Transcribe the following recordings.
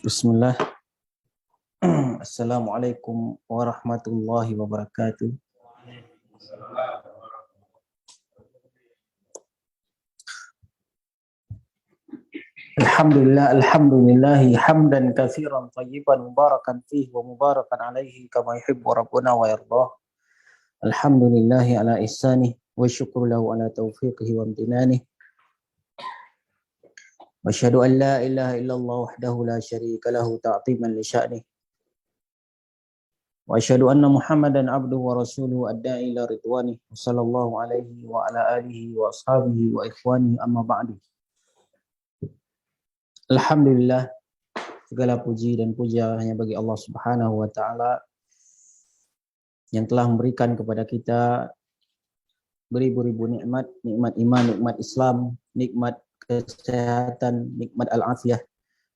Bismillah. Assalamualaikum warahmatullahi wabarakatuh. Alhamdulillahi hamdan katsiran thayyiban mubarakan fihi wa mubarakan alaihi kama yuhibbu rabbuna wa yardah. Alhamdulillahi ala ihsanih wa syukru lahu ala taufiqihi wa amtinanih. Wa asyhadu an la ilaha illallah wahdahu la syarika lahu ta'ziman li sya'nih. Wa asyhadu anna Muhammadan abduhu wa rasuluhu adda'i ila ridwanih sallallahu alaihi wa ala alihi wa ashabihi wa ikhwani amma ba'du. Alhamdulillah, segala puji dan puja hanya bagi Allah Subhanahu wa taala yang telah memberikan kepada kita beribu-ribu nikmat, nikmat iman, nikmat Islam, nikmat kesehatan, nikmat al-afiyah,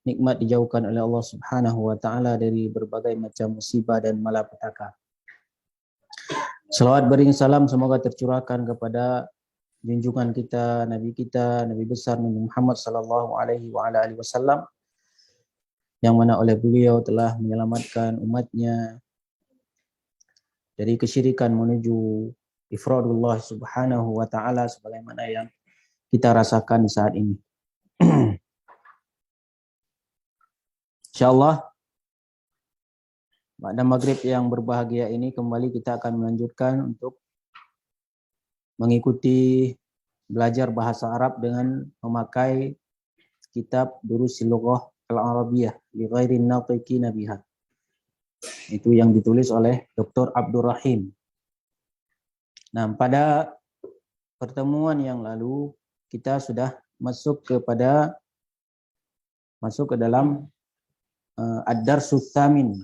nikmat dijauhkan oleh Allah Subhanahu wa taala dari berbagai macam musibah dan malapetaka. Selawat bering salam semoga tercurahkan kepada junjungan kita, Nabi besar Nabi Muhammad sallallahu alaihi wa ala alihi wasallam, yang mana oleh beliau telah menyelamatkan umatnya dari kesyirikan menuju ifradullah subhanahu wa ta'ala sebagaimana yang kita rasakan saat ini. Insyaallah pada maghrib yang berbahagia ini kembali kita akan melanjutkan untuk mengikuti belajar bahasa Arab dengan memakai kitab Durusil Lughah Al-Arabiyah li ghairin natiqina biha. Itu yang ditulis oleh Dr. Abdul Rahim. Nah, pada pertemuan yang lalu kita sudah masuk ke dalam Ad-Darsus Tsamin,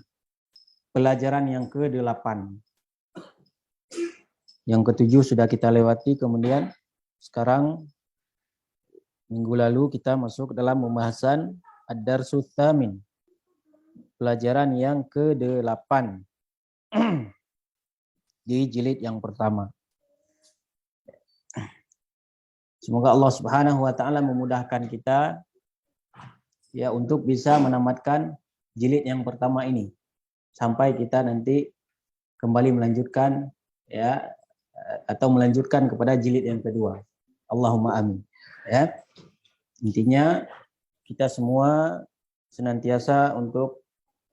pelajaran yang ke-8. Yang ke-7 sudah kita lewati, kemudian sekarang minggu lalu kita masuk dalam pembahasan Ad-Darsus Tsamin, pelajaran yang ke-8 di jilid yang pertama. Semoga Allah Subhanahu wa taala memudahkan kita ya untuk bisa menamatkan jilid yang pertama ini sampai kita nanti kembali melanjutkan ya atau melanjutkan kepada jilid yang kedua. Allahumma amin. Ya. Intinya kita semua senantiasa untuk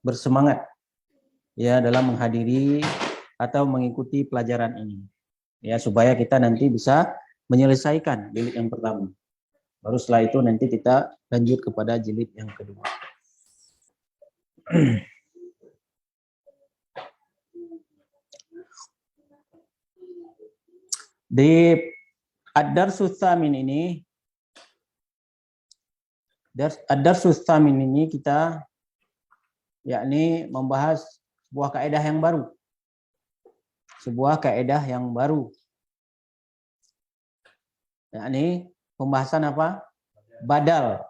bersemangat ya dalam menghadiri atau mengikuti pelajaran ini. Ya, supaya kita nanti bisa menyelesaikan jilid yang pertama. Baru setelah itu nanti kita lanjut kepada jilid yang kedua. Di Ad-Darsus Tsamin ini, Ad-Darsus Tsamin ini kita yakni membahas sebuah kaidah yang baru. Sebuah kaidah yang baru. Yakni pembahasan apa? Badal.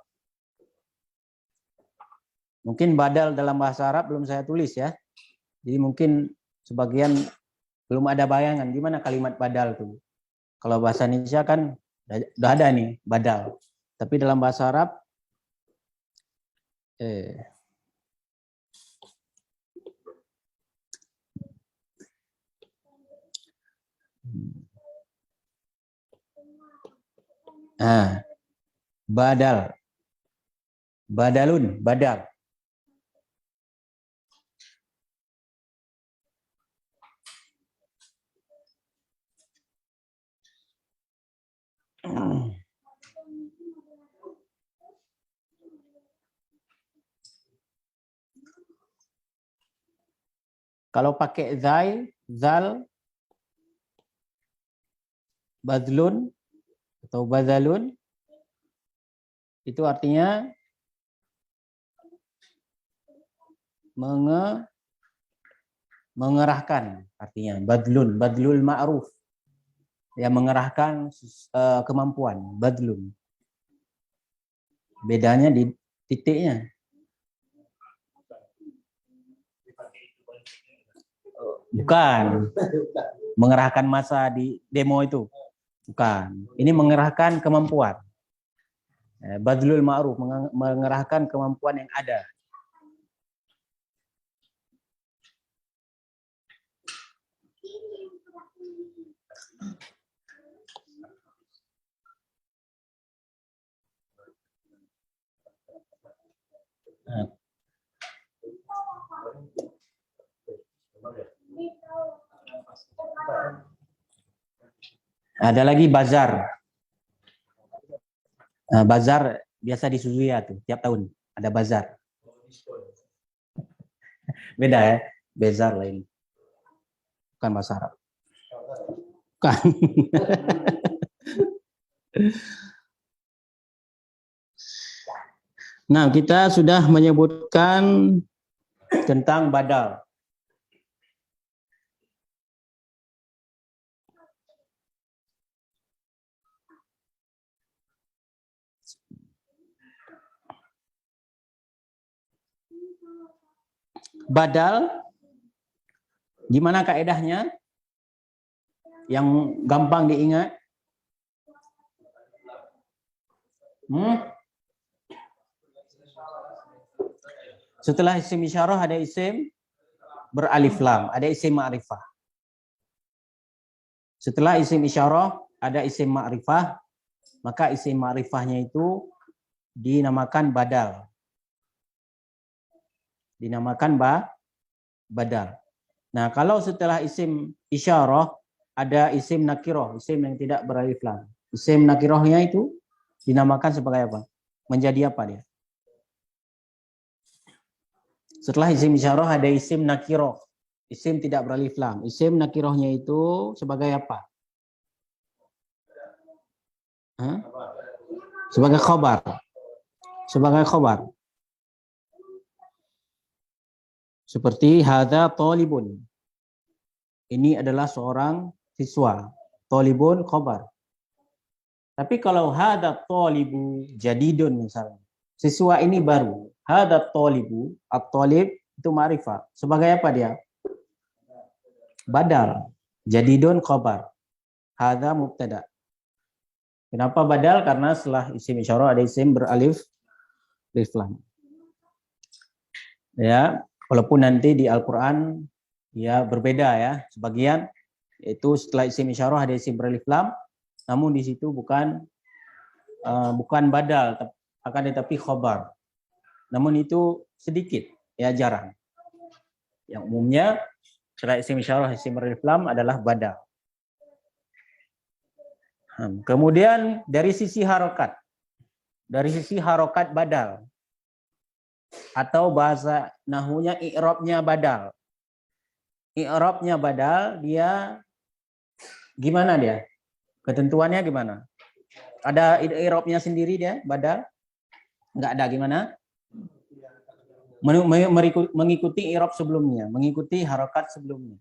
Mungkin badal dalam bahasa Arab belum saya tulis ya. Jadi mungkin sebagian belum ada bayangan gimana kalimat badal itu. Kalau bahasa Indonesia kan udah ada nih badal. Tapi dalam bahasa Arab badal. Badalun, badal. Kalau pakai zal, badlun atau badalun, itu artinya mengerahkan, artinya badlul ma'ruf. Ya, mengerahkan kemampuan, badlun. Bedanya di titiknya. Bukan. Mengerahkan massa di demo itu. Bukan. Ini mengerahkan kemampuan. Badlul ma'ruf, mengerahkan kemampuan yang ada. Ada lagi bazar. Bazar biasa di Suzuya tuh, tiap tahun ada bazar. Beda ya, bazar lain. Bukan bahasa Arab. Bukan. Nah, kita sudah menyebutkan tentang badal. Badal, gimana kaedahnya? Yang gampang diingat? Setelah isim isyarah ada isim beralif lam, ada isim ma'rifah. Setelah isim isyarah ada isim ma'rifah, maka isim ma'rifahnya itu dinamakan badal. Dinamakan badal. Nah, kalau setelah isim isyarah ada isim nakiroh, isim yang tidak beralif lam. Isim nakirohnya itu dinamakan sebagai apa? Menjadi apa dia? Setelah isim isyarah ada isim nakiroh, isim tidak beralif lam. Isim nakirohnya itu sebagai apa? Sebagai khobar. Sebagai khobar. Seperti hadza talibun. Ini adalah seorang siswa. Talibun khobar. Tapi kalau hadza talibu jadidun misalnya. Siswa ini baru. Hadza talibu, at-talib itu ma'rifah. Sebagai apa dia? Badal. Jadidun khobar. Hadza mubtada. Kenapa badal? Karena setelah isim isyarah ada isim beralif lam. Ya, walaupun nanti di Al-Qur'an ya berbeda ya. Sebagian itu setelah isim isyarah ada isim beralif lam, namun di situ bukan badal, akan tetapi khobar. Namun itu sedikit, ya jarang. Yang umumnya setelah isim isyarah isim beralif lam adalah badal. Kemudian dari sisi harokat badal atau bahasa nahunya i'rabnya badal. I'rabnya badal dia gimana dia? Ketentuannya gimana? Ada i'rabnya sendiri dia badal? Enggak ada, gimana? Mengikuti i'rab sebelumnya, mengikuti harokat sebelumnya.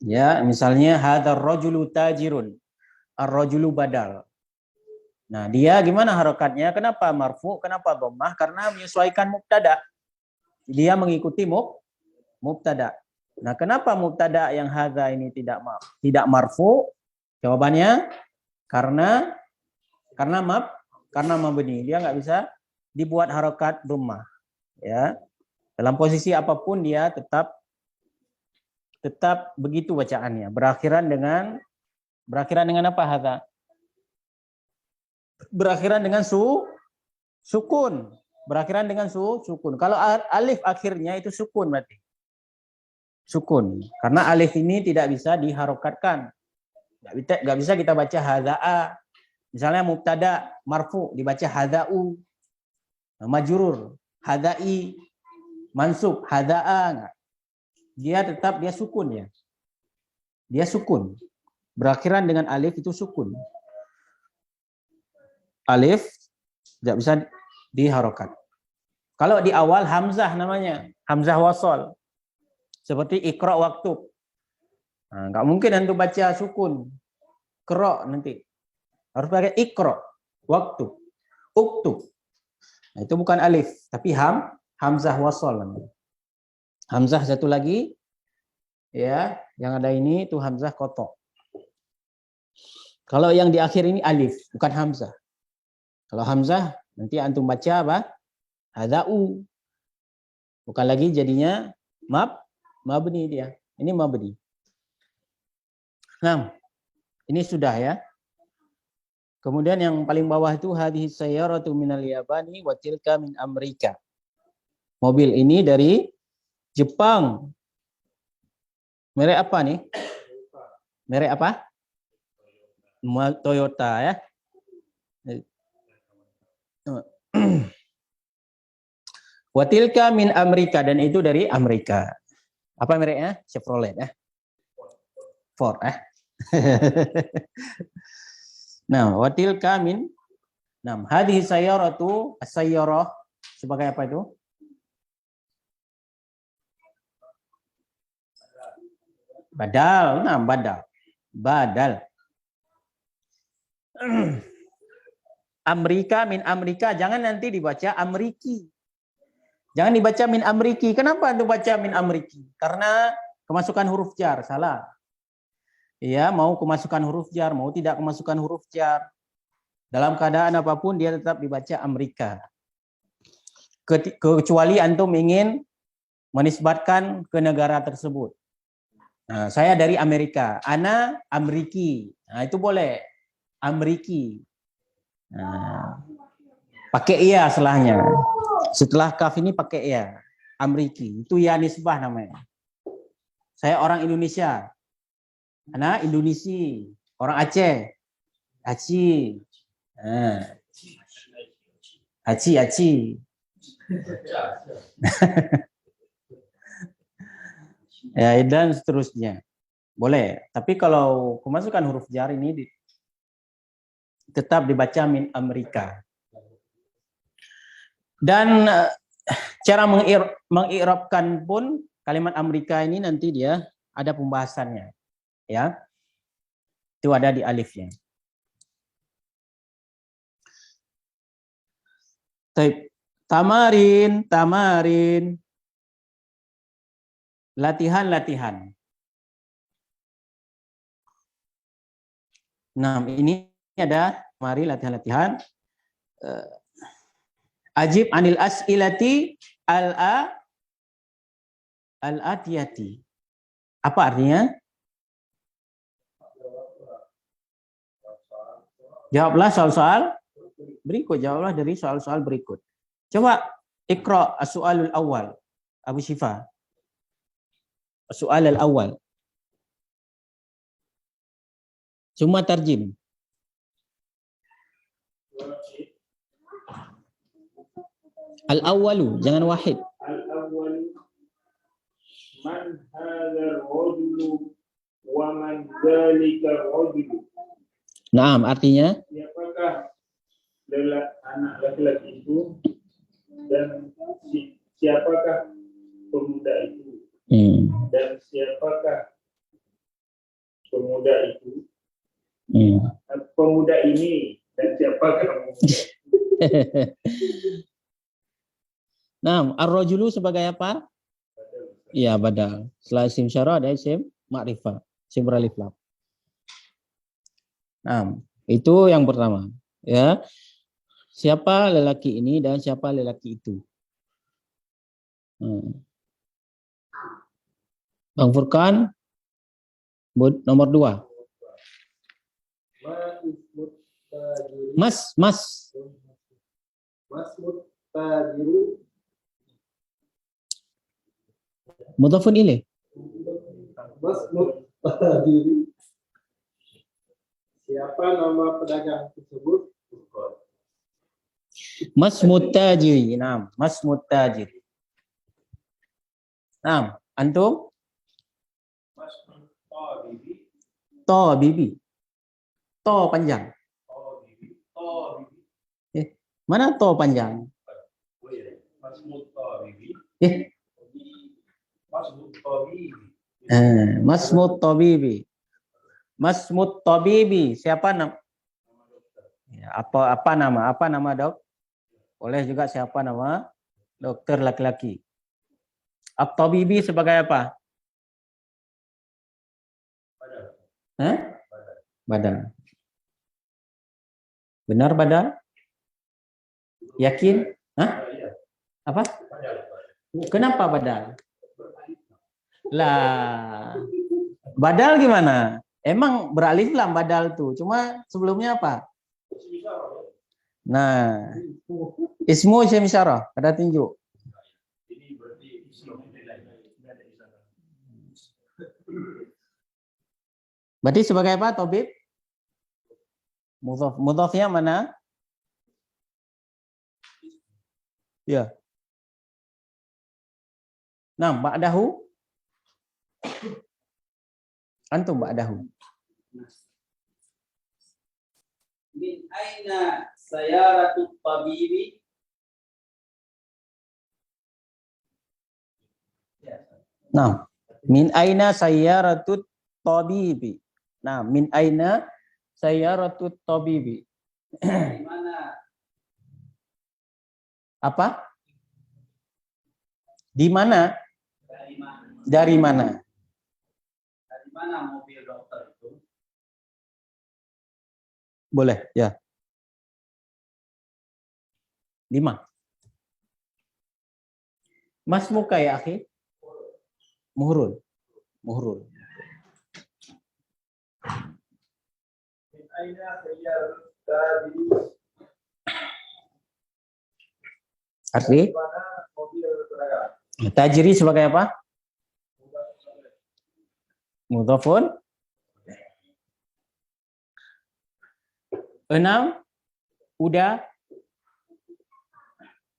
Ya, misalnya hadzal rajulu tajirun. Ar-rajulu badal. Nah, dia gimana harokatnya? Kenapa marfu? Kenapa dhammah? Karena menyesuaikan mubtada. Dia mengikuti mubtada. Nah, kenapa mubtada yang hadza ini tidak marfu? Jawabannya karena mabni. Dia nggak bisa dibuat harokat dhammah. Ya. Dalam posisi apapun dia tetap begitu bacaannya. Berakhiran dengan apa hadza? Berakhiran dengan sukun. Berakhiran dengan sukun. Kalau alif akhirnya itu sukun berarti. Sukun. Karena alif ini tidak bisa diharokatkan. Nggak bisa kita baca hadza'a. Misalnya mubtada marfu dibaca hadza'u. Majrur hadza'i. Mansub hadza'a. Dia sukun ya. Dia sukun. Berakhiran dengan alif itu sukun. Alif tidak bisa diharokat. Kalau di awal hamzah namanya, hamzah wasol. Seperti ikra waktu. Nah, nggak mungkin untuk baca sukun. Kro nanti. Harus pakai ikra waktu. Uktub. Nah, itu bukan alif, tapi hamzah wasol namanya. Hamzah satu lagi ya, yang ada ini itu hamzah kotok. Kalau yang di akhir ini alif, bukan hamzah. Kalau hamzah nanti antum baca apa? Hadau. Bukan lagi jadinya mabni dia. Ini mabni. Nah, ini sudah ya. Kemudian yang paling bawah itu hadhihi sayyaratu minal Yabani wa tilka min Amerika. Mobil ini dari Jepang. Merek apa nih? Merek apa? Toyota ya. Wa tilka min Amerika, dan itu dari Amerika. Apa mereknya? Chevrolet ya. Ford ya. Nah, wa tilka min. Nah, hadhihi sayyaratu, as-sayyarah sebagai apa itu? Badal. Nah, badal. Amerika min Amerika, jangan nanti dibaca Ameriki. Jangan dibaca min Ameriki. Kenapa itu baca min Ameriki? Karena kemasukan huruf jar, salah. Ya, mau kemasukan huruf jar, mau tidak kemasukan huruf jar. Dalam keadaan apapun dia tetap dibaca Amerika. Kecuali antum ingin menisbatkan ke negara tersebut. Nah, saya dari Amerika, ana Ameriki. Nah, itu boleh. Ameriki. Nah, pakai iya setelahnya. Setelah kaf ini pakai iya. Ameriki. Itu ya nisbah namanya. Saya orang Indonesia. Ana Indonesi. Orang Aceh. Aci. Nah. Aci. Ya, dan seterusnya. Boleh. Tapi kalau kemasukan huruf jar ini tetap dibaca min Amerika. Dan cara mengi'rabkan pun kalimat Amerika ini nanti dia ada pembahasannya. Ya. Itu ada di alifnya. Tamarin. Latihan. Nah, ini ada mari latihan. Ajib anil as'ilati al-atiyati. Apa artinya? Jawablah soal-soal berikut. Jawablah dari soal-soal berikut. Coba ikra as-su'alul awal. Abu Syifa. As-su'al al-awal. Cuma tarjim. Al-awwalu, jangan wahid. Al-awwalu man hadzal rajulu wa man dzalika rajulu. Naam, artinya? Siapakah anak laki-laki itu dan siapakah pemuda itu? Dan siapakah pemuda itu? Pemuda ini dan siapakah pemuda? Nah, ar-rajulu sebagai apa? Iya, badal. Setelah isim syara ada isim ma'rifah, isim beralif lam. Nah, itu yang pertama. Ya. Siapa lelaki ini dan siapa lelaki itu? Bang Furqan, nomor 2. Mas Muttajiru. Mudhafun ilaih. Mas muttajiru. Siapa nama pedagang tersebut? Mas Muttajiri. Nah, Mas Muttajiri. Nah, antum? Mas Tabibi. Tabibi. To panjang. Mana to panjang? Mas Mutabibi. Mas Mutabibi. Mas Mutabibi. Siapa nama? Ya, apa nama? Apa nama, Dok? Boleh juga siapa nama dokter laki-laki. At-Tabibi sebagai apa? Badal. Benar badal? Yakin? Hah? Apa? Kenapa badal? Lah, badal gimana? Emang beralif lam badal tuh. Cuma sebelumnya apa? Nah, ismu isim isyarah, kata tunjuk. Berarti sebagai apa, Tobib? Mudhaf. Mudhafnya mana? Ya. Nah, ba'dahu. Antum ba'dahu. Min aina sayaratu tabibi? Nah, min aina sayyaratut tabibi. Nah, min aina sayyaratut tabibi. Di mana? Apa? Di mana? Dari mana? Dari mana? Dari mana mobil dokter itu? Boleh, ya. 5. Mas muka ya, akhi? Muhrul. Muhrul. Min aina sayyaratut tabibi? Arti? Mana mobil pedagang? Tajri sebagai apa? Mudhafun. 6. Udah.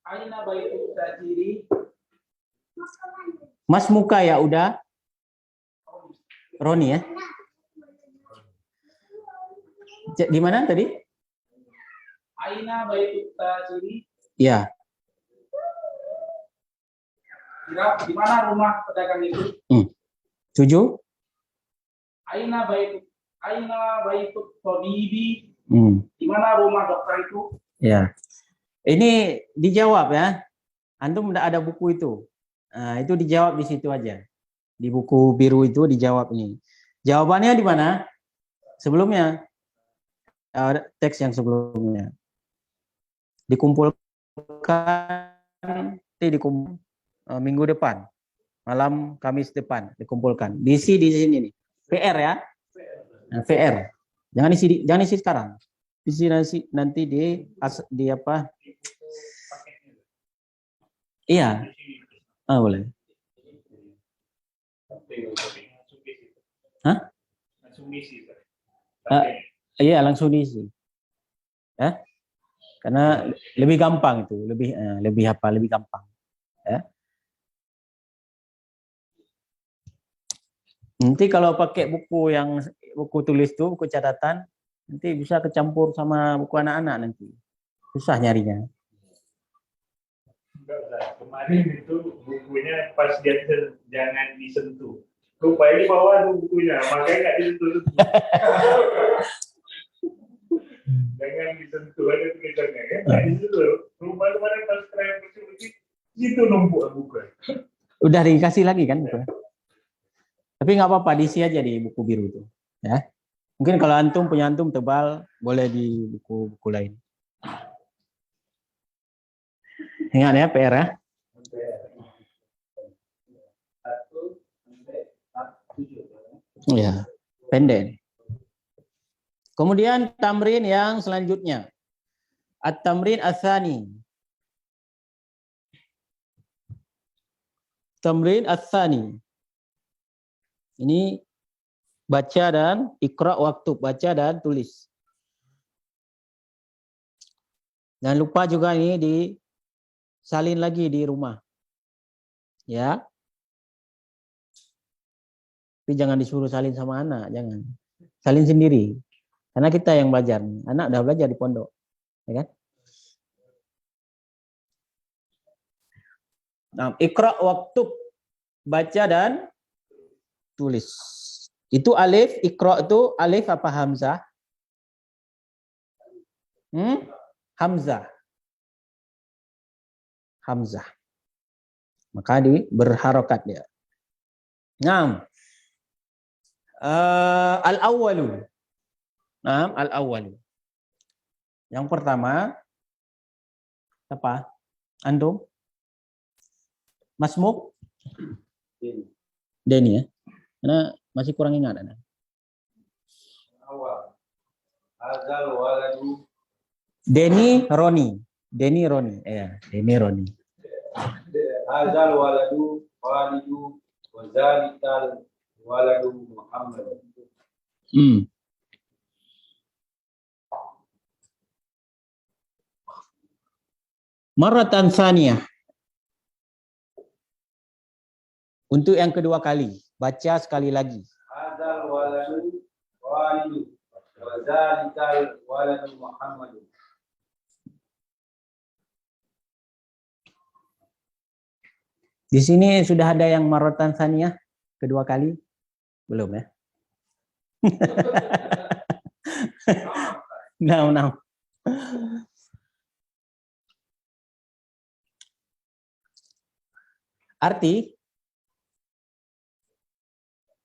Aina baitu tajiri? Mas muka ya udah. Roni ya. Di mana tadi? Aina baitu tajiri? Ya. Kira di mana rumah pedagang itu? 7. Aina baitu tabibi? Hmm. Di mana rumah dokter itu? Ya. Ini dijawab ya. Antum udah ada buku itu. Nah, itu dijawab di situ aja. Di buku biru itu dijawab ini. Jawabannya di mana? Sebelumnya. Teks yang sebelumnya. Dikumpulkan minggu depan. Malam Kamis depan dikumpulkan. Diisi di sini nih. PR ya. Nah, PR. Jangan isi sekarang. Isi nanti di apa? Iya. Boleh. Hah? Iya, langsung diisi. Ya. Karena lebih gampang itu, lebih gampang. Ya. Nanti kalau pakai buku tulis tuh, buku catatan, nanti bisa kecampur sama buku anak-anak nanti. Susah nyarinya. Kemarin itu bukunya pas dia jangan disentuh. Rupanya di bawah tuh bukunya, makanya nggak disentuh. Jangan disentuh ada tulisannya kan? Nggak disentuh. Rumah kemarin pas kalian bersih-bersih, itu numpuk buku. Udah dikasih lagi kan buku. Tapi nggak apa-apa, diisi aja di buku biru itu. Ya. Mungkin kalau antum punya antum tebal, boleh di buku-buku lain. Ingat ya PR ya. Ya, pendek. Kemudian tamrin yang selanjutnya. At-tamrin ats-tsani. Tamrin ats-tsani. Ini baca dan ikra waktu, baca dan tulis. Jangan lupa juga ini disalin lagi di rumah. Ya. Tapi jangan disuruh salin sama anak, jangan. Salin sendiri. Karena kita yang belajar. Anak udah belajar di pondok. Ya kan? Nah, ikra waktu, baca dan tulis. Itu alif, ikra itu alif apa hamzah? Hamzah. Hamzah. Maka berharokat dia. Nah, al-awwalu. Nah, al-awwalu. Yang pertama, Apa? Antum? Masmuk? Denny ya? Karena masih kurang ingat. Awal. Hazal waladu. Denny Roni. Denny Roni. Ya, Denny Roni. Hazal waladu walidu wa zalikal waladu Muhammad. Marratan tsaniyah. Untuk yang kedua kali, baca sekali lagi. Hazal waladu walidu wa zalikal waladu Muhammad. Di sini sudah ada yang marratan tsaniyah kedua kali? Belum ya? Nah. Arti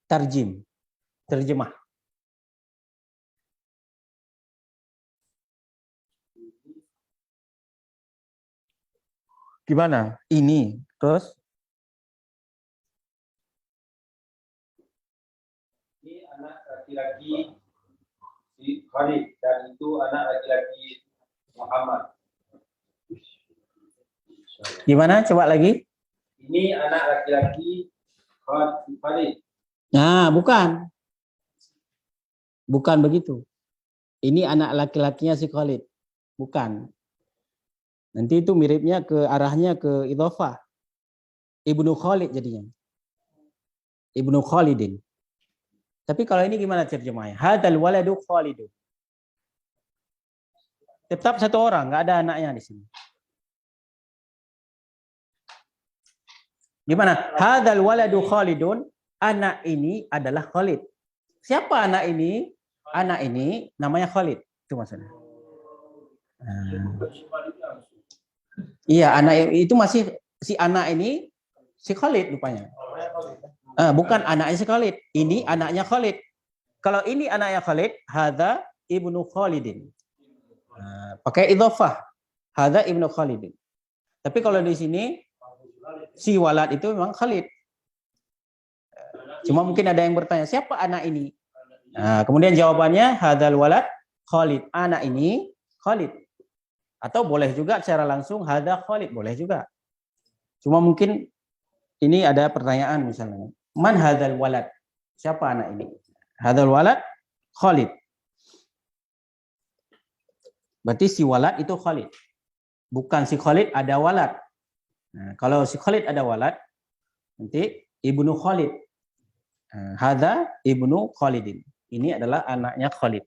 terjemah. Gimana? Ini, terus Ini anak laki-laki si Khalid dan itu anak laki-laki Muhammad. gimana? Coba lagi. Ini anak laki-laki Khalid. Nah, bukan. Bukan begitu. Ini anak laki-lakinya si Khalid. Bukan. Nanti itu miripnya ke arahnya ke idhofah. Ibnu Khalid jadinya. Ibnu Khalidin. Tapi kalau ini gimana terjemahnya? Hadzal waladu Khalidun. Tetap satu orang, nggak ada anaknya di sini. Gimana? Hadzal waladu Khalidun. Anak ini adalah Khalid. Siapa anak ini? Anak ini namanya Khalid. Itu maksudnya. Iya, anak itu masih si anak ini si Khalid rupanya. Bukan anaknya si Khalid. Ini anaknya Khalid. Kalau ini anaknya Khalid, hadza ibnu Khalidin. Pakai idhofah. Hadza ibnu Khalidin. Tapi kalau di sini si walad itu memang Khalid. Cuma mungkin ada yang bertanya, siapa anak ini? Kemudian jawabannya hadzal walad Khalid. Anak ini Khalid. Atau boleh juga secara langsung hadza Khalid, boleh juga. Cuma mungkin ini ada pertanyaan misalnya. Man hadzal walad? Siapa anak ini? Hadzal walad Khalid. Berarti si walad itu Khalid. Bukan si Khalid ada walad. Nah, kalau si Khalid ada walad, nanti ibnu Khalid. Hadza ibnu Khalidin. Ini adalah anaknya Khalid.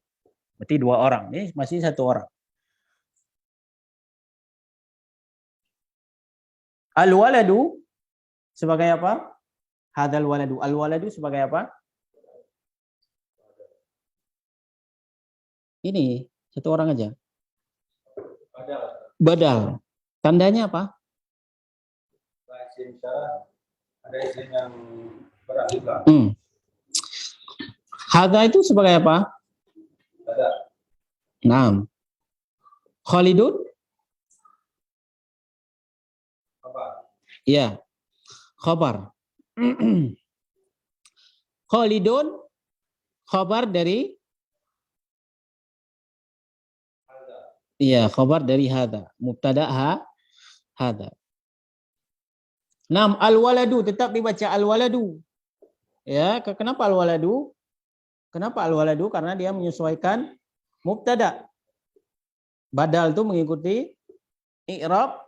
Berarti dua orang. Ini masih satu orang. Al-waladu sebagai apa? Hadzal waladu. Al-waladu sebagai apa? Ini satu orang aja. Badal. Tandanya apa? Ada isim yang berakhir. Hadza itu sebagai apa? Ada. Naam. Khalidun? Apa? Iya. Khabar. Khalidun khabar dari iya, khabar dari hadza. Mubtada hadza. Naam, al-waladu tetap dibaca al-waladu. Ya, kenapa al-waladu? Kenapa al-waladu? Karena dia menyesuaikan mubtada. Badal itu mengikuti i'rab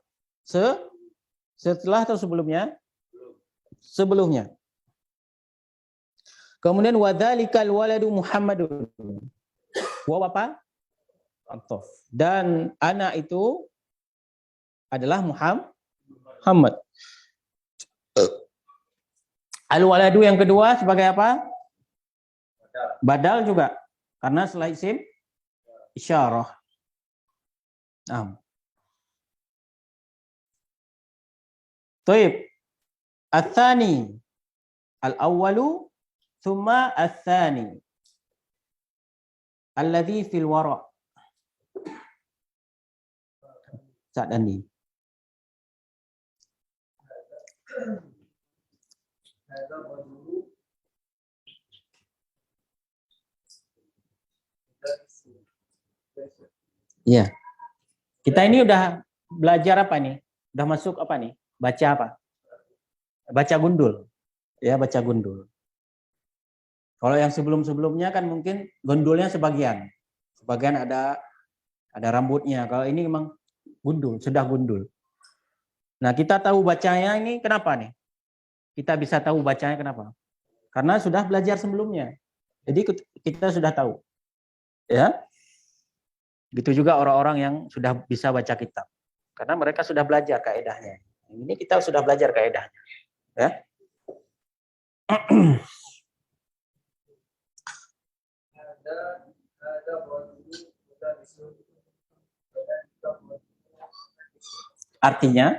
setelah atau sebelumnya? Sebelumnya. Kemudian wadzalikal waladu Muhammadun. Waw apa? Ataf. Dan anak itu adalah Muhammad. Al-waladu yang kedua sebagai apa? Badal juga. Karena setelah isim isyarah. Taib. Ats-tsani. Al-awwalu thumma ats-tsani. Alladhi fil wara'. Sa'dani. Iya. Kita ini udah belajar apa nih? Udah masuk apa nih? Baca apa? Baca gundul. Ya, baca gundul. Kalau yang sebelum-sebelumnya kan mungkin gundulnya sebagian. Sebagian ada rambutnya. Kalau ini memang gundul, sudah gundul. Nah, kita tahu bacanya ini kenapa nih? Kita bisa tahu bacanya kenapa? Karena sudah belajar sebelumnya. Jadi kita sudah tahu. Ya. Gitu juga orang-orang yang sudah bisa baca kitab. Karena mereka sudah belajar kaedahnya. Ini kita sudah belajar kaedahnya. Ya. Artinya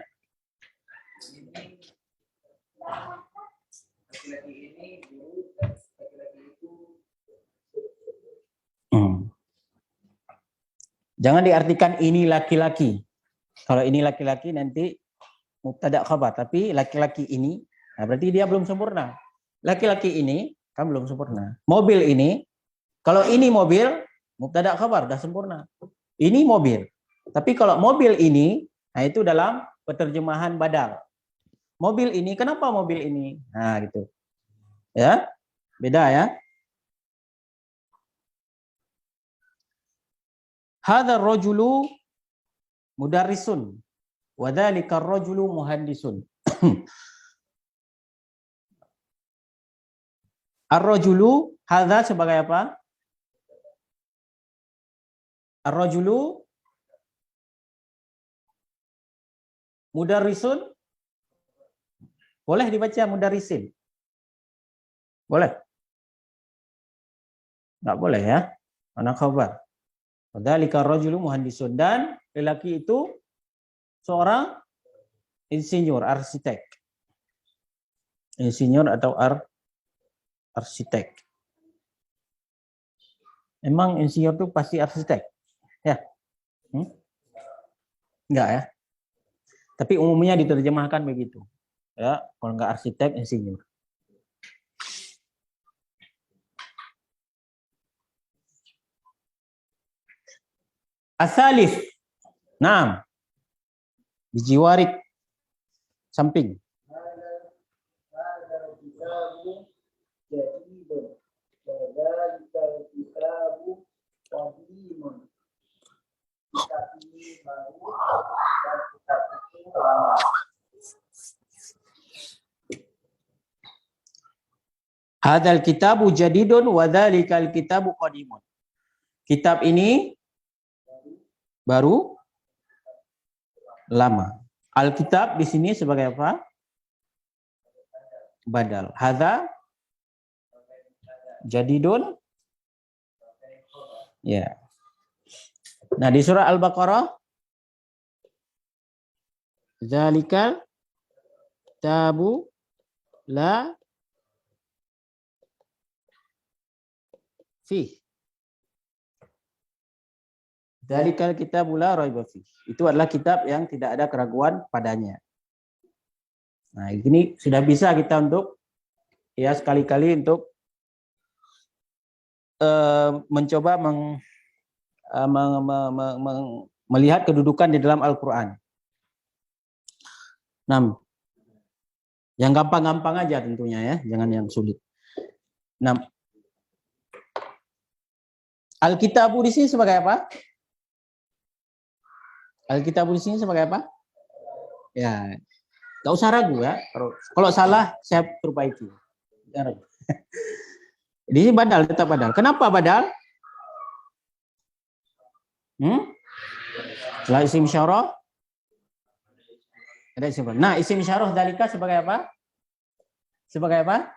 jangan diartikan ini laki-laki. Kalau ini laki-laki nanti mubtada khabar, tapi laki-laki ini, nah berarti dia belum sempurna. Laki-laki ini kan belum sempurna. Mobil ini, kalau ini mobil, mubtada khabar udah sempurna. Ini mobil. Tapi kalau mobil ini, nah itu dalam penerjemahan badal. Mobil ini, kenapa mobil ini? Nah gitu. Ya, beda ya. Hadza rajulu mudarrisun wa dzalika rajulu muhandisun. Ar-rajulu hadza sebagai apa? Ar-rajulu mudarrisun. Boleh dibaca mudarrisin? Boleh? Enggak boleh ya. Mana khabar? Dzalika rajulu muhandisun, dan lelaki itu seorang insinyur, arsitek. Insinyur atau arsitek. Emang insinyur itu pasti arsitek? Ya? Enggak ya? Tapi umumnya diterjemahkan begitu. Ya, kalau enggak arsitek, insinyur. Asalif. Naam. Bijiwarik. Samping. Hadzal kitabu jadidun wa dzalikal kitabu qadimun. Kitab ini baru, lama. Alkitab di sini sebagai apa? Badal. Hadza jadidun. Ya. Nah, di surah Al-Baqarah zalikal kitabu la fi. Zalikal kitabu la raiba fi. Itu adalah kitab yang tidak ada keraguan padanya. Nah, ini sudah bisa kita untuk ya sekali-kali untuk mencoba melihat kedudukan di dalam Al-Quran. Nah, yang gampang-gampang aja tentunya ya, jangan yang sulit. Nah, Alkitabu di sini sebagai apa? Alkitabu di sini sebagai apa? Ya, nggak usah ragu ya. Kalau salah saya perbaiki. Di sini badal, tetap badal. Kenapa badal? Setelah isim syarah ada isim. Nah, isim syarah dalika sebagai apa? Sebagai apa?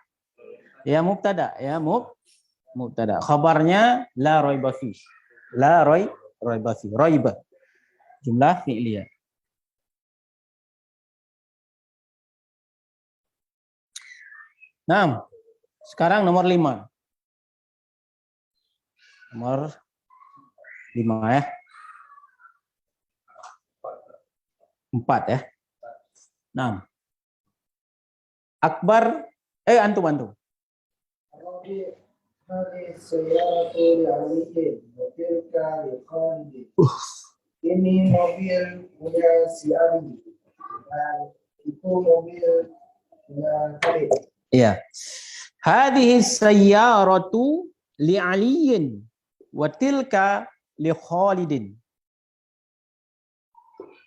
Ya mubtada, ya mubtada. Khabarnya la raiba fi. La raiba fi. Raiba. Jumlah fi'liyah. Nah, sekarang nomor 5. Nomor 5 ya. 4 ya. 6. Akbar, antum. Ini mobil punya si Ali. Dan itu mobil punya Khalid. Iya. Hadhihi sayyaratu li Aliyin wa tilka li Khalidin.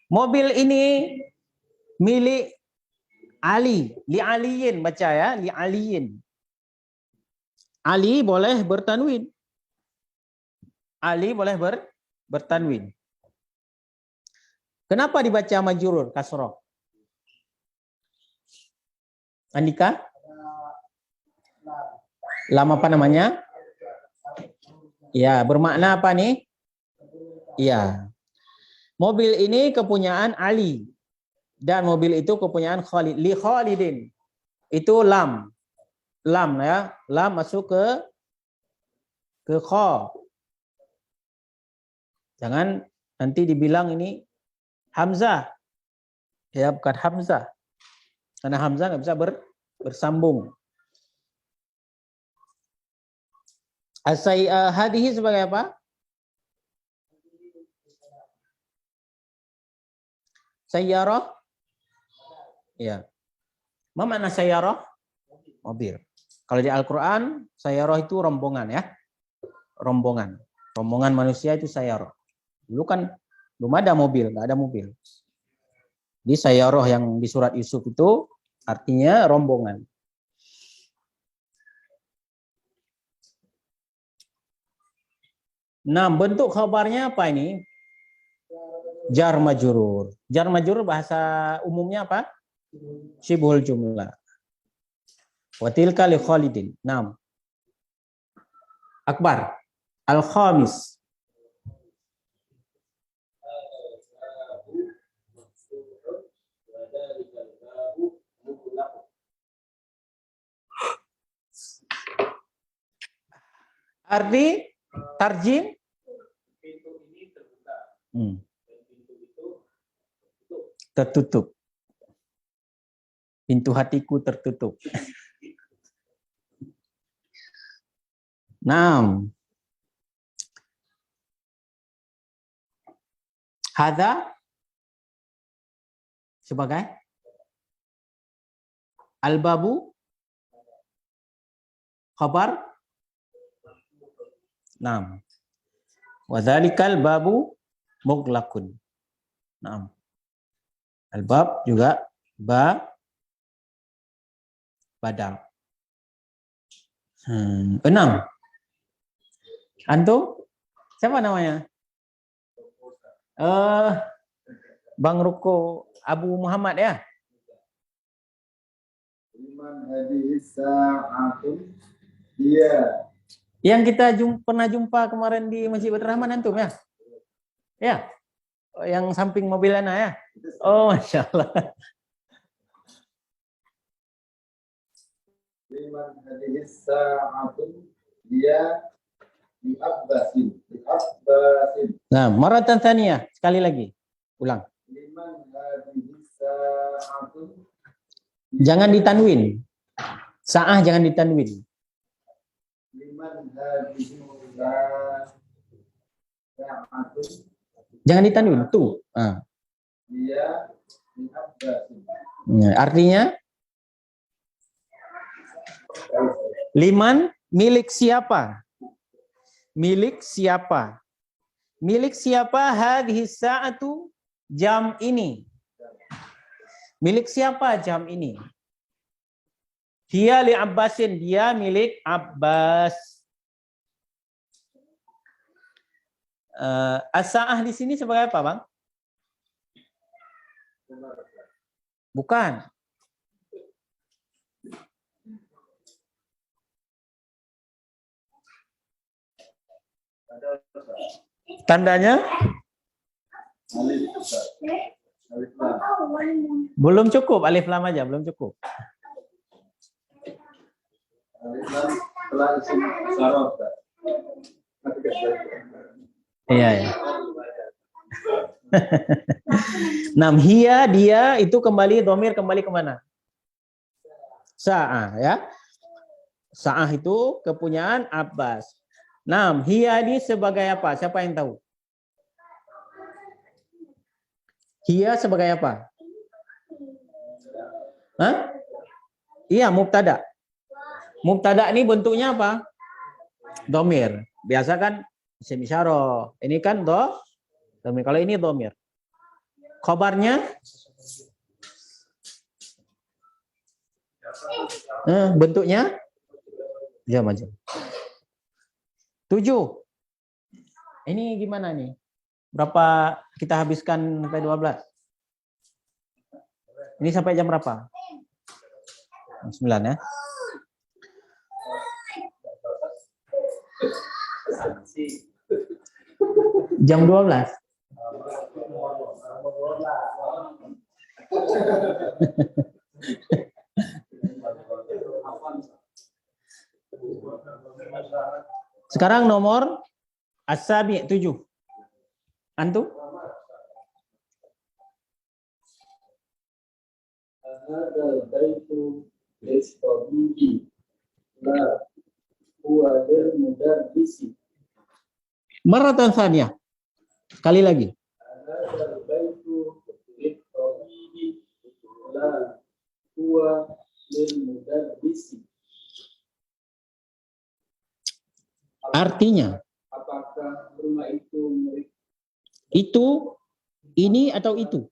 Mobil ini milik Ali, li Aliyin, baca ya, li Aliyin. Ali boleh bertanwin. Ali boleh bertanwin. Kenapa dibaca majrur kasroh? Andika? Lam apa namanya? Ya, bermakna apa nih? Ya. Mobil ini kepunyaan Ali. Dan mobil itu kepunyaan Khalid. Li Khalidin. Itu lam. Lam ya. Lam masuk ke kha. Jangan nanti dibilang ini Hamzah. Ya, bukan Hamzah. Karena Hamzah nggak bisa bersambung. Hadihi sebagai apa? Sayyarah? Ya. Apa makna sayyarah? Mobil. Kalau di Al-Quran, sayyarah itu rombongan ya. Rombongan. Rombongan manusia itu sayyarah. Dulu kan belum ada mobil, nggak ada mobil. Di sayyarah yang di surat Yusuf itu artinya rombongan. Nah, bentuk khabarnya apa ini? Jar majrur. Jar majrur bahasa umumnya apa? Syibhul jumlah. Wa tilka li Khalidin. 6. Akbar. Al-khamis. Arti tarjim Pintu ini terbuka. Dan pintu itu tertutup. Pintu hatiku tertutup. 6. Hadza sebagai al-babu khabar. 6. Wa dzalikal babu mughlaqun. 6. Al-bab juga badal. 6. Antum? Siapa namanya? Bang Ruko Abu Muhammad ya? Liman hadis sa'atun dia. Yang kita pernah jumpa kemarin di Masjid Baitur Rahman antum ya? Ya. Yang samping mobil Ana ya? Oh, Masya Allah. Liman hadis sa'atun dia di Abbasin. Nah, maratan tsaniyah, sekali lagi. Ulang. Liman hadis sa'atun. Jangan ditanwin. Sa'ah jangan ditanwin. Liman hadis sa'atun. Jangan ditanwin tuh. Dia di Abbasin. Nah, artinya liman milik siapa? Milik siapa? Milik siapa hadhihi sa'atu jam ini? Milik siapa jam ini? Dia li Abbasin, dia milik Abbas. As-sa'ah di sini sebagai apa, Bang? Bukan. Tandanya? Alif lam. Belum cukup, alif lam aja, belum cukup. Alif lam setelah isim saraf. Iya, ya. Hiya, dia itu kembali, domir kembali kemana? Sa'ah ya. Sa'ah itu kepunyaan Abbas. Nah, hiya ini sebagai apa? Siapa yang tahu? Hiya sebagai apa? Hah? Iya, mubtada. Mubtada ini bentuknya apa? Domir. Biasa kan isim isyarah. Ini kan domir. Kalau ini domir. Khobarnya bentuknya jam aja. 7. Ini gimana nih? Berapa kita habiskan sampai 12? Ini sampai jam berapa? 9 ya. Jam 12. Sekarang nomor As-Sabi 7. Antum? Hadal baitu listabibi la huwa lil mudarrisi. Maratan tsaniyah. Sekali lagi. Hadal baitu listabibi la huwa lil mudarrisi. Artinya, apakah rumah itu milik itu, ini atau itu?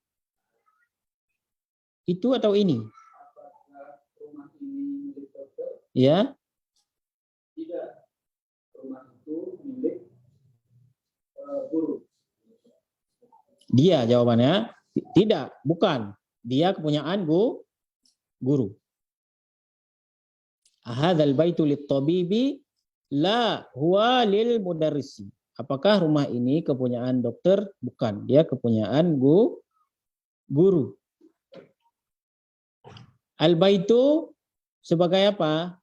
Itu atau ini? apakah rumah ini milik dokter? Ya. Tidak. Rumah itu milik guru. Dia jawabannya tidak, bukan. Dia kepunyaan guru. Hadzal baitu lit-tabibi la huwa lil mudarrisi. Apakah rumah ini kepunyaan dokter? Bukan, dia kepunyaan guru. Al-baitu sebagai apa?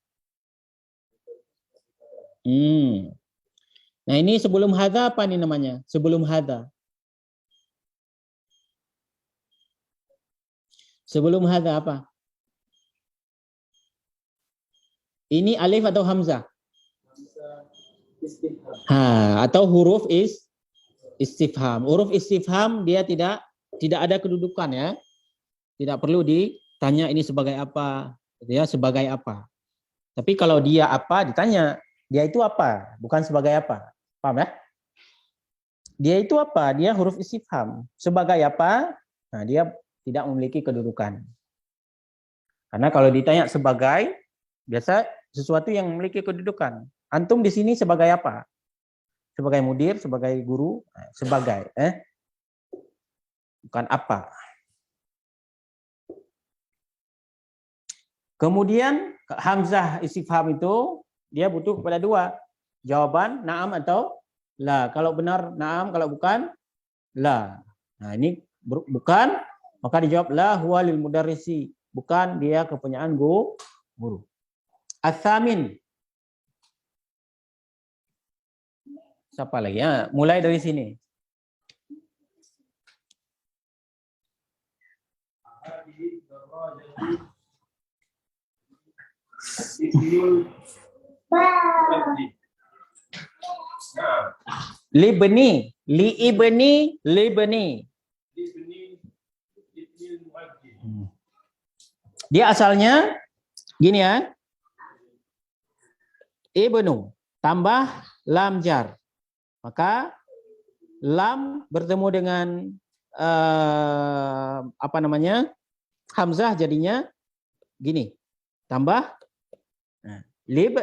Nah, ini sebelum hadza apa nih namanya? Sebelum hadza. Sebelum hadza apa? Ini alif atau hamzah? Atau huruf istifham. Huruf istifham dia tidak ada kedudukan ya. Tidak perlu ditanya ini sebagai apa, gitu ya, sebagai apa. Tapi kalau dia apa ditanya, dia itu apa, bukan sebagai apa. Paham ya? Dia itu apa? Dia huruf istifham. Sebagai apa? Nah, dia tidak memiliki kedudukan. Karena kalau ditanya sebagai, biasa sesuatu yang memiliki kedudukan. Antum di sini sebagai apa? Sebagai mudir, sebagai guru, sebagai, bukan apa. Kemudian hamzah istifham itu dia butuh kepada 2. Jawaban na'am atau la. Kalau benar na'am, kalau bukan la. Nah, ini bukan, maka dijawab la huwa lil mudarrisi. Bukan, dia kepunyaan guru. As-samin. Siapa lagi ya? Mulai dari sini. Libni. Dia asalnya gini ya. Ibnu tambah lam jar. Maka lam bertemu dengan apa namanya? Hamzah jadinya gini. Tambah lib.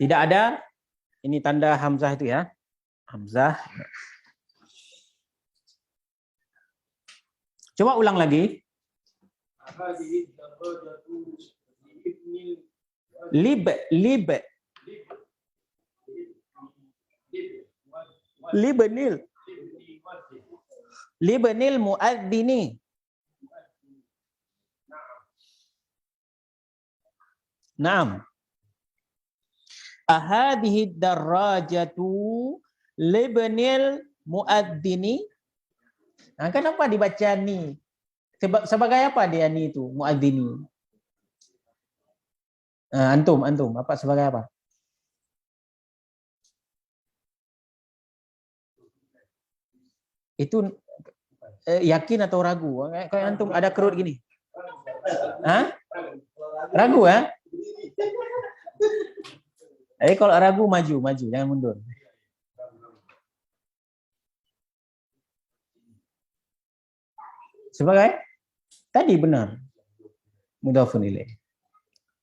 Tidak ada ini tanda hamzah itu ya. Hamzah. Coba ulang lagi. Lib. Libnil muadzini. Naam. Ahadhihi darajatu libnil muadzini. Nah, kenapa dibaca ni? Sebagai apa dia ni itu muadzini? Antum apa sebagai apa? Itu yakin atau ragu? Kayak antum ada kerut gini. Hah? Ragu ya? Kalau ragu maju, jangan mundur. Sebagai tadi benar. Mudhafun ilaih.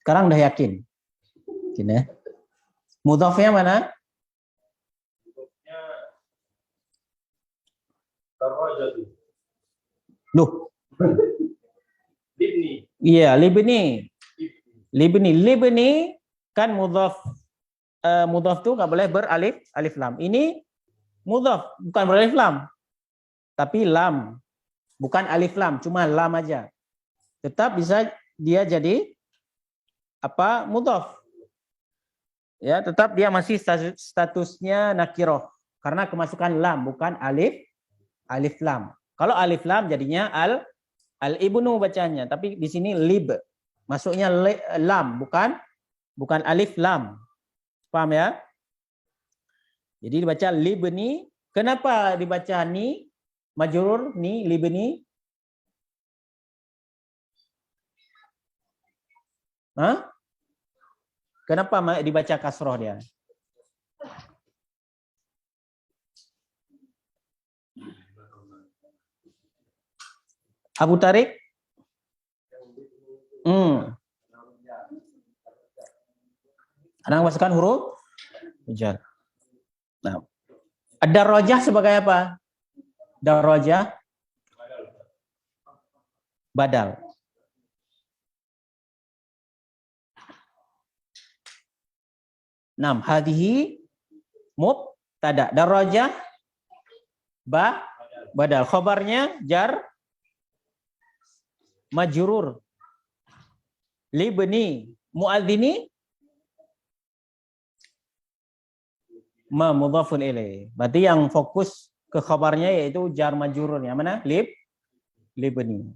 Sekarang udah yakin. Gini ya. Mudhafnya mana? Loh. Libni. Iya, libni. Libni kan mudhaf. Mudhaf itu nggak boleh alif lam. Ini mudhaf bukan beralif lam. Tapi lam. Bukan alif lam, cuma lam aja. Tetap bisa dia jadi apa? Mudhaf. Ya, tetap dia masih statusnya nakiroh karena kemasukan lam bukan alif lam. Kalau alif lam jadinya al ibnu bacanya, tapi di sini lib. Masuknya lam bukan alif lam. Paham ya? Jadi dibaca libni. Kenapa dibaca ni? Majrur ni libni. Hah? Kenapa dibaca kasroh dia? Abu Tarik? Anda masukkan huruf jar. Nah, ad-darajah sebagai apa? Darajah badal. Hadhihi mubtada. Darajah badal. Khabarnya jar majrur. Libni muadzini mudhafun ilaih. Berarti yang fokus ke khabarnya yaitu jar majrur. Yang mana? Libni.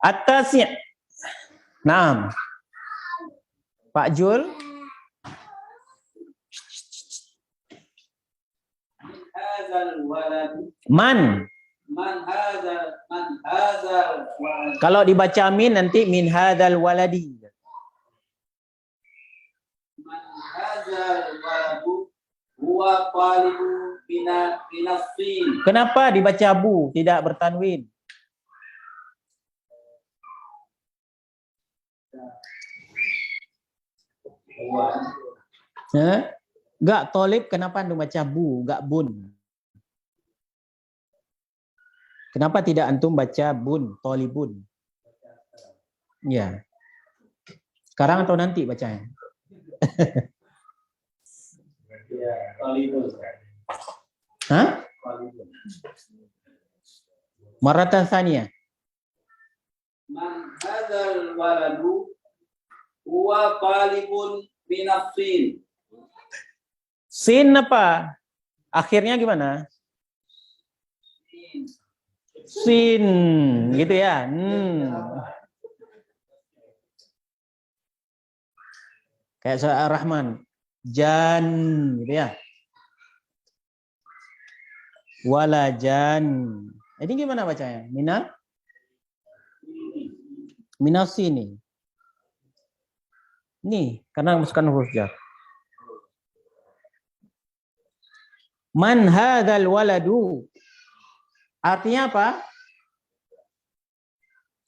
Atasnya. Pak Jul. Man. Kalau dibaca min nanti min hadzal waladi. Man hadzal waladu huwa talibu binafsin. Kenapa dibaca bu tidak bertanwin? Enggak tolib, kenapa antum baca bu, enggak bun? Kenapa tidak antum baca bun, tolibun? Ya. Sekarang atau nanti bacanya? Hah? Maratan tsaniyah. Man hadzal waladu huwa talibun binafsin. Sin apa? Akhirnya gimana? Sin, gitu ya. Kayak surah Ar-Rahman. Jan, gitu ya. Walajan. Ini gimana bacanya? Minasini. Nih, karena masukkan huruf jar. Man hadzal waladu. Artinya apa?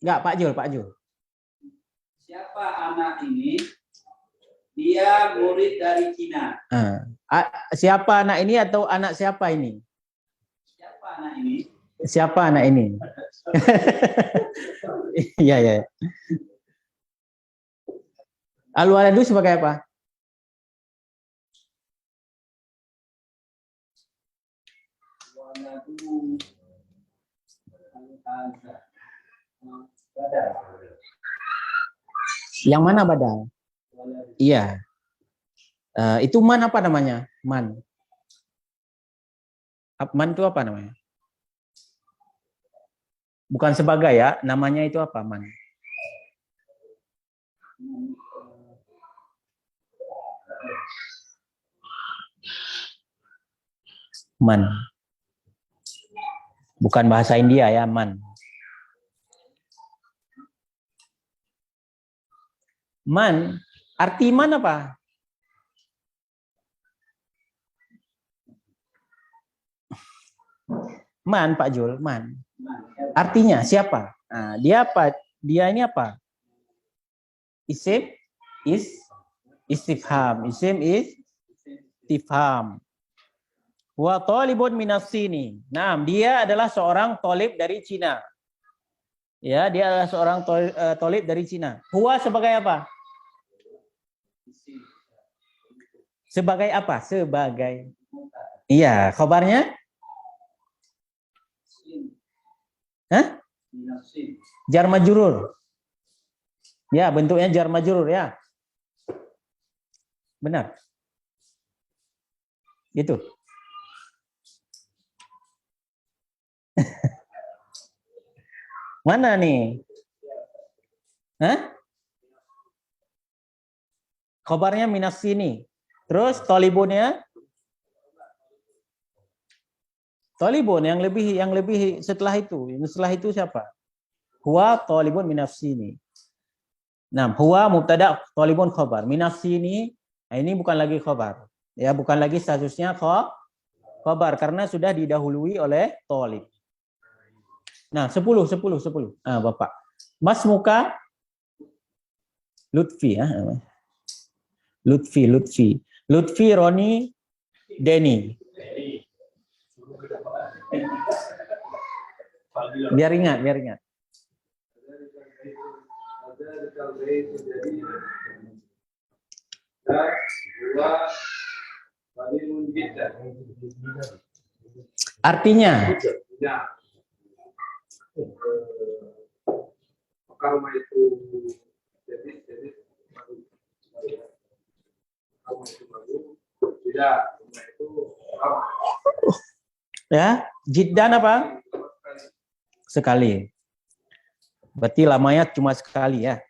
Enggak, Pak Jul. Siapa anak ini? Dia murid dari Cina. Siapa anak ini atau anak siapa ini? Siapa anak ini? Siapa anak ini? Iya. Al-waladu sebagai apa? Yang mana badal? Iya. Itu man apa namanya? Man. Man itu apa namanya? Bukan sebagai ya, namanya itu apa, man? Man. Bukan bahasa India ya, man. Man, arti man apa? Man, Pak Jul, man. Artinya siapa? Nah, dia apa? Dia ini apa? Isim istifham. Isim istifham. Wa talibun minas sini. Nah, dia adalah seorang talib dari Cina. Ya, dia adalah seorang talib dari Cina. Huwa sebagai apa? Sebagai apa? Sebagai. Iya, khabarnya? Hah? Jar majrur. Ya, bentuknya jar majrur ya. Benar. Itu. Mana nih? Hah? Khabarnya minas sini. Terus talibunnya? Talibun yang lebih setelah itu. Yang setelah itu siapa? Huwa talibun minas sini. Nah, huwa mubtada, talibun khabar. Minas sini, nah ini bukan lagi khabar. Ya, bukan lagi statusnya khabar karena sudah didahului oleh talib. Nah, 10. Ah, Bapak. Mas muka Lutfi ya. Lutfi, Roni, Denny. Biar ingat. Artinya apakah rumah itu jadi rumah itu baru? Tidak, rumah itu lama. ya, jiddan apa? Sekali. Berarti lamanya cuma sekali ya.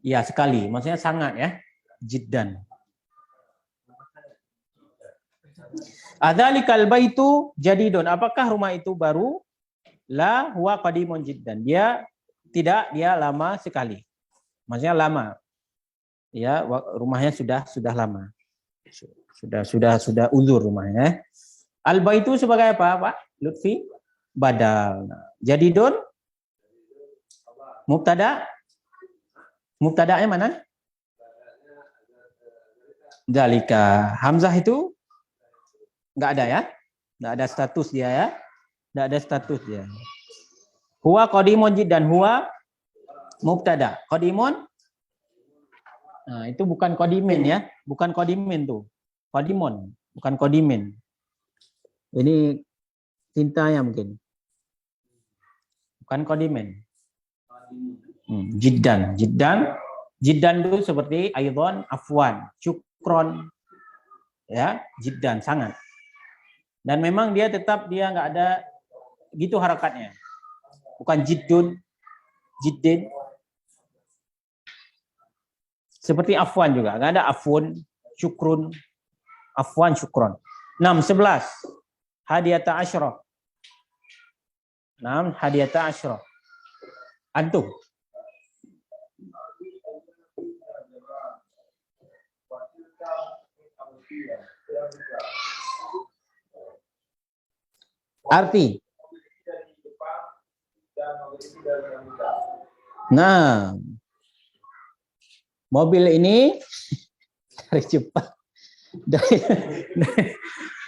Ya, sekali. Maksudnya sangat ya. Jiddan. Adzalikal baitu jadidun. Apakah rumah itu baru? La huwa qadimun jiddan. Dia lama sekali. Maksudnya lama. Ya, rumahnya sudah lama. Sudah uzur rumahnya. Al baitu sebagai apa, Pak Lutfi? Badal. Jadidun mubtada. Mubtada'nya mana? Dzalika. Hamzah itu enggak ada ya? Enggak ada status dia ya? Enggak ada status dia. Huwa qadimun jiddan. Huwa mubtada. Qadimun. Nah, itu bukan qadimin ya. Bukan qadimin tuh. Qadimun, bukan qadimin. Ini tintanya mungkin. Bukan qadimin. Jiddan itu seperti aidon, afwan, syukron, ya, jiddan sangat. Dan memang dia nggak ada gitu harakatnya, bukan jiddun, jiddin. Seperti afwan juga, nggak ada afun, syukrun, afwan, syukron. 11 hadiyata asyra. 6 hadiyata asyra. Antum. Arti. Nah, mobil ini dari Jepang.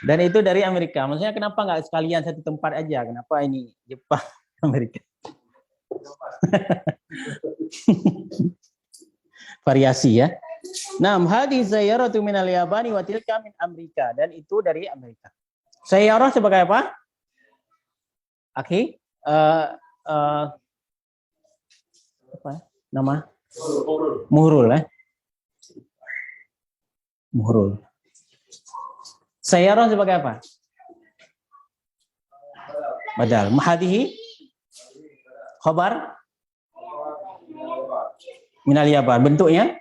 Dan itu dari Amerika. Maksudnya kenapa nggak sekalian satu tempat aja? Kenapa ini Jepang, Amerika? Variasi ya. Nah, hadis sayyaratu minal Yabani wa tilka min Amerika, dan itu dari Amerika. Sayyarah sebagai apa? Akhi, apa nama? Muhrul ya. Muhrul. Sayyarah sebagai apa? Badal. Mahadihi khabar minal Yaban. Bentuknya?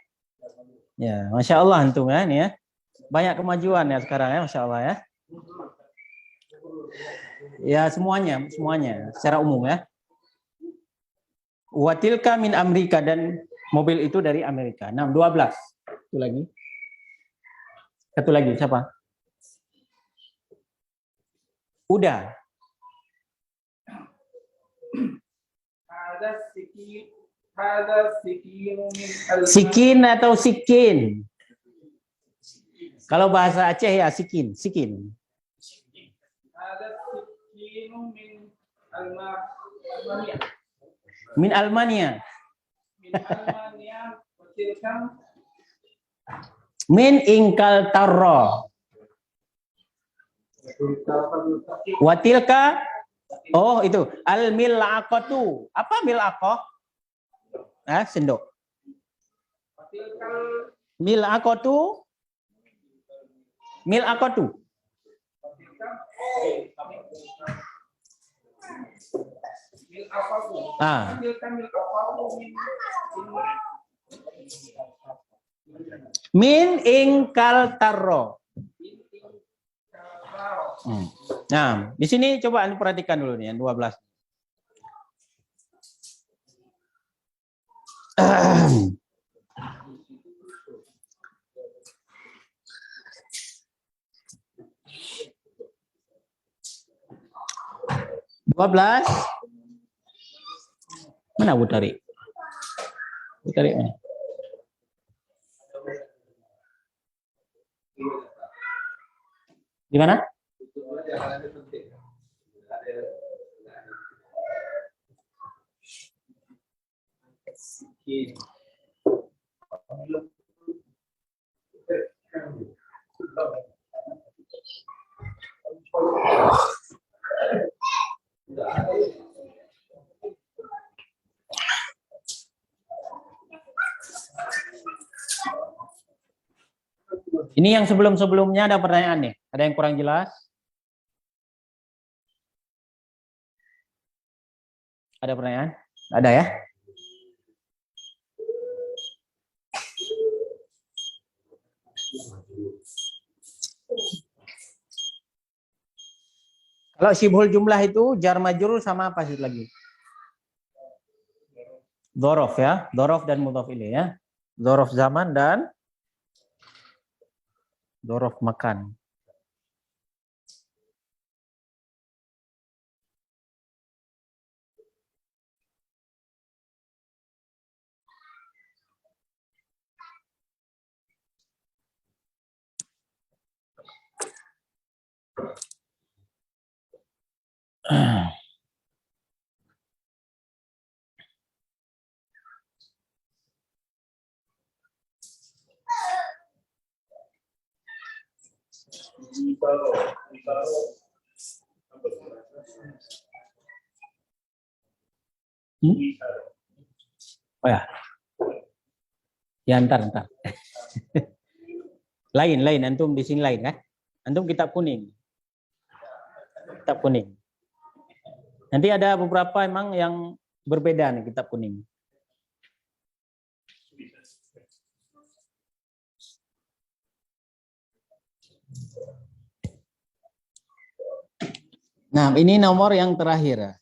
Ya, Masya Allah antum ya ini ya. Banyak kemajuan ya sekarang ya, Masya Allah ya. Ya semuanya secara umum ya. Watilka min Amerika, dan mobil itu dari Amerika. 6, 12. Satu lagi. Satu lagi siapa? Udah. Sikin atau sikin? Kalau bahasa Aceh ya sikin, sikin. Min Almania. Min ingkal tarro. Watilka. Oh itu al milaqatu. Apa milaqah? Sendok. Milaqatu. Milaqatu. Min ingkal tarro. Nah, di sini coba Anda perhatikan dulu nih yang 12. Mana Abu Tarik? Abu Tarik mana? Di mana? Ini yang sebelum-sebelumnya ada pertanyaan nih. Ada yang kurang jelas? Ada pertanyaan? Ada ya? Kalau syibhul jumlah itu jar majrur sama apa sih lagi? Dzaraf ya, dzaraf dan mudhaf ilaih ya. Dzaraf zaman dan dzaraf makan. Oh ya. Ya ntar. lain antum di sini lain kan? Antum kitab kuning. Kitab kuning. Nanti ada beberapa emang yang berbeda nih kitab kuning. Nah, ini nomor yang terakhir.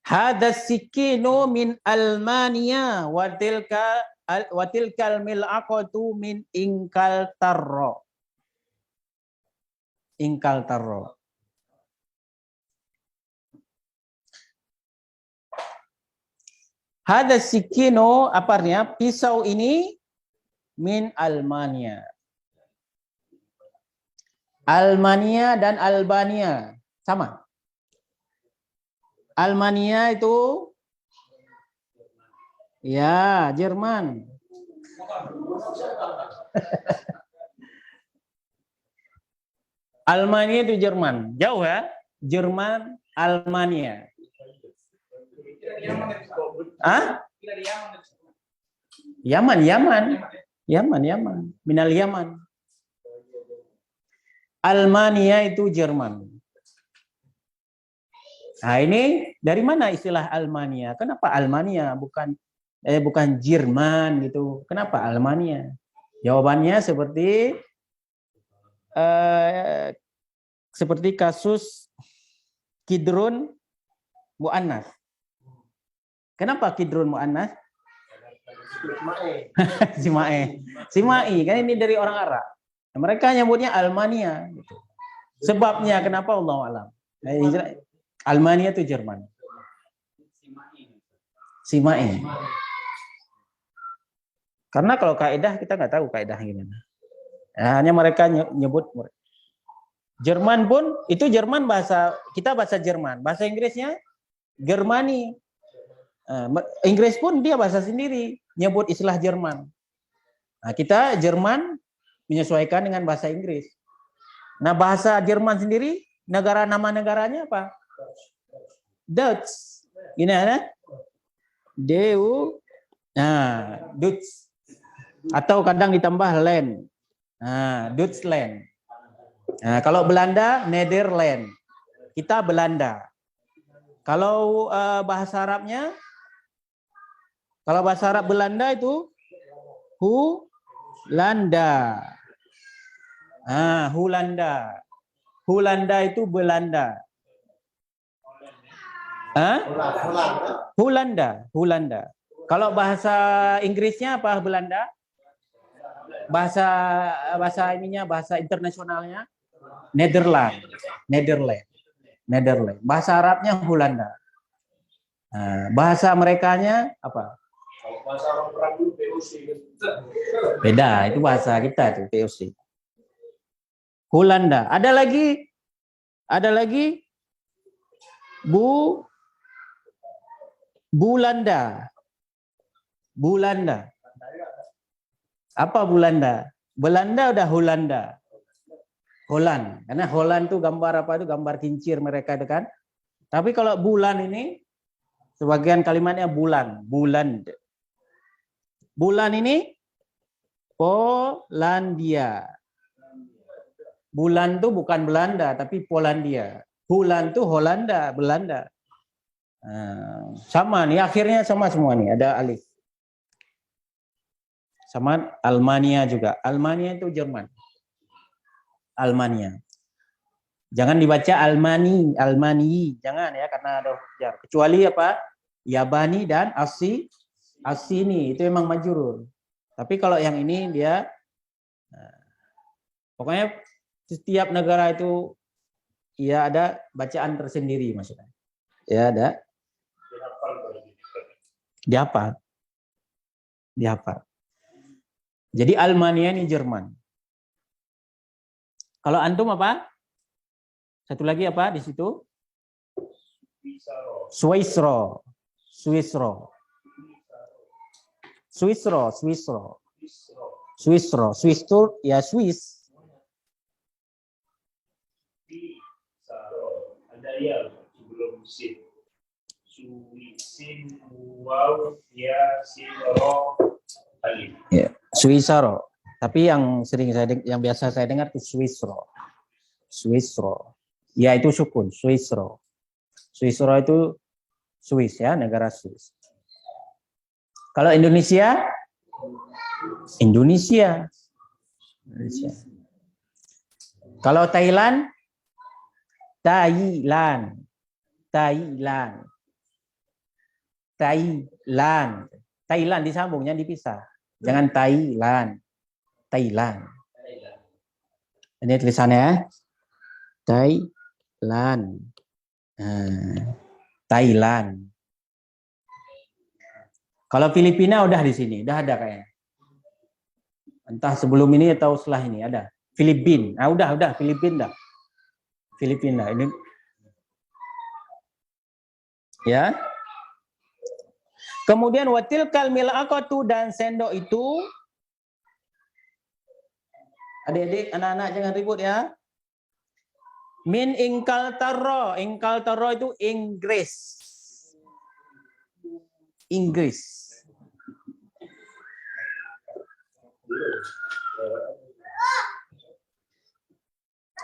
Hadas sikinu min Almania wa tilkal mil'aqatu min ingkal tarro. Ingkal tarro. Hadas sikinu apa artinya? Pisau ini min Almania. Almania dan Albania sama. Almania itu ya Jerman. Almania itu Jerman. Jauh ya? Jerman, Almania. Yaman. Minal Yaman. Almania itu Jerman. Nah, ini dari mana istilah Almania? Kenapa Almania bukan Jerman gitu? Kenapa Almania? Jawabannya seperti kasus Kidrun Mu'annas. Kenapa Kidrun Mu'annas? Simai, kan ini dari orang Arab. Mereka nyebutnya Almania. Gitu. Sebabnya kenapa Allah alam? Almania itu Jerman. Simai. Karena kalau kaidah kita nggak tahu kaidah gimana. Nah, hanya mereka nyebut Jerman pun itu Jerman kita bahasa Jerman. Bahasa Inggrisnya Germani. Inggris pun dia bahasa sendiri nyebut istilah Jerman. Nah, kita Jerman menyesuaikan dengan bahasa Inggris. Nah, bahasa Jerman sendiri nama negaranya apa? Dutch. Ini ada Dutch. Atau kadang ditambah land. Nah, Dutchland. Nah, kalau Belanda Nederland. Kita Belanda. Kalau bahasa Arabnya kalau bahasa Arab Belanda itu Hulanda. Hulanda. Hulanda itu Belanda. Hulanda. Kalau bahasa Inggrisnya apa Belanda? Bahasa internasionalnya Netherlands. Bahasa Arabnya Hulanda. Bahasa merekanya apa? Bahasa orang perang dulu POC. Beda, itu bahasa kita tuh POC. Hulanda. Ada lagi Bulanda. Apa Bulanda? Belanda udah Hulanda. Holland. Karena Holland tuh gambar apa itu? Gambar kincir mereka itu kan. Tapi kalau bulan ini sebagian kalimatnya bulan. Bulan ini Polandia. Bulan tuh bukan Belanda tapi Polandia. Bulan tuh Holanda, Belanda. Sama nih, akhirnya sama semua nih, ada alif. Sama Almania juga. Almania itu Jerman. Almania. Jangan dibaca Almani, jangan ya karena ada huruf. Kecuali apa? Yabani dan Asini itu memang majrur. Tapi kalau yang ini dia pokoknya setiap negara itu ya ada bacaan tersendiri maksudnya. Ya ada. Dihafal. Jadi Almania ini Jerman. Kalau antum apa? Satu lagi apa di situ? Swiss-ro. Swiss itu ya Swiss. Ada ya sebelum sin. Sin waw ya sin ro alif. Ya, Swissaro. Tapi yang biasa saya dengar itu Swissro. Ya itu sukun, Swissro. Swissro itu Swiss ya, negara Swiss. Kalau Indonesia. Kalau Thailand disambungnya dipisah. Jangan Thailand. Ini tulisannya Thailand. Thailand. Kalau Filipina udah di sini, udah ada kayaknya. Entah sebelum ini atau setelah ini ada. Filipina. Udah Filipina. Ini ya. Kemudian watil kalmil akatu dan sendok itu, adik-adik, anak-anak jangan ribut ya. Min ingkal taro itu Inggris.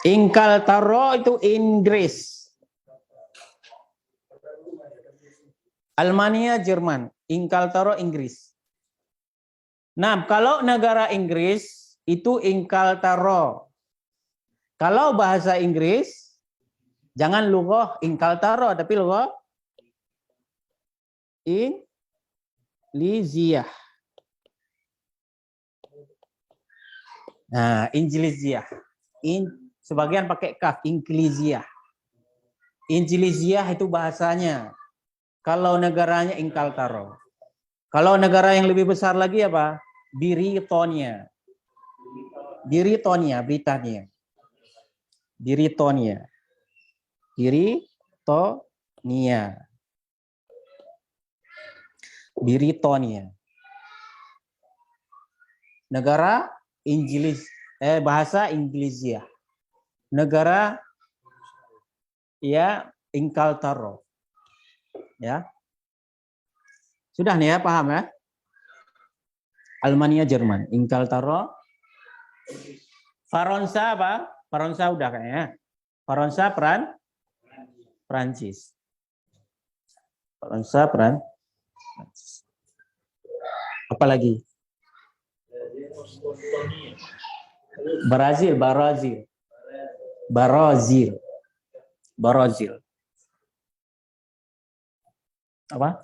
Inkaltaro itu Inggris. Almania Jerman. Inkaltaro Inggris. Nah, kalau negara Inggris itu Inkaltaro. Kalau bahasa Inggris jangan lughah Inkaltaro tapi lughah Ingliziyah. Nah, Ingliziyah. Sebagian pakai kaf, Ingliziyah. Ingliziyah itu bahasanya. Kalau negaranya Inkaltaro. Kalau negara yang lebih besar lagi apa? Britania. Britania, Britania. Britania. Britania. Britania. Negara Inggris, bahasa Inggris ya. Negara ya Inkaltaro. Ya. Sudah nih ya, paham ya? Almania Jerman, Inkaltaro. Faransa apa? Faransa udah kayaknya. Faransa Prancis. Faransa Prancis. Apa lagi? Brazil. Apa?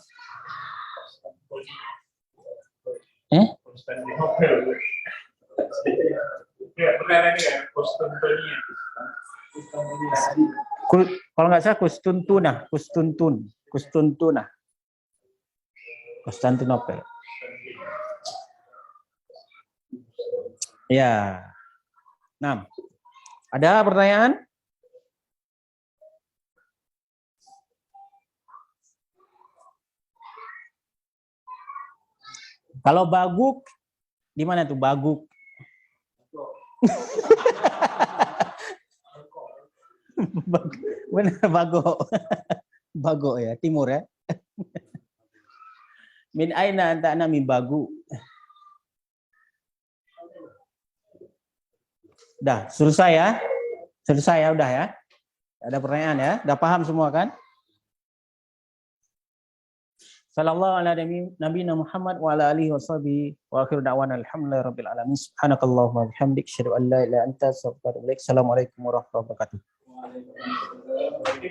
Konstantinopel. Ya, benar ini ya, Konstantinia. Kalau nggak salah Konstantinopel. Ya. Nah, ada pertanyaan? Kalau baguk, di mana tuh baguk? Benar, bagok. Bagok ya, timur ya. Min aina anta ana min bagu. Dah, selesai ya. Selesai ya, udah ya. Ada pertanyaan ya? Udah paham semua kan? Sallallahu ala nabiyina Muhammad wa ala alihi washabihi wa akhiru da'wana alhamdulillahi rabbil alamin. Subhanakallahumma wa bihamdik asyhadu an la ilaha illa anta astaghfiruka wa atubu ilaik. Assalamualaikum warahmatullahi wabarakatuh.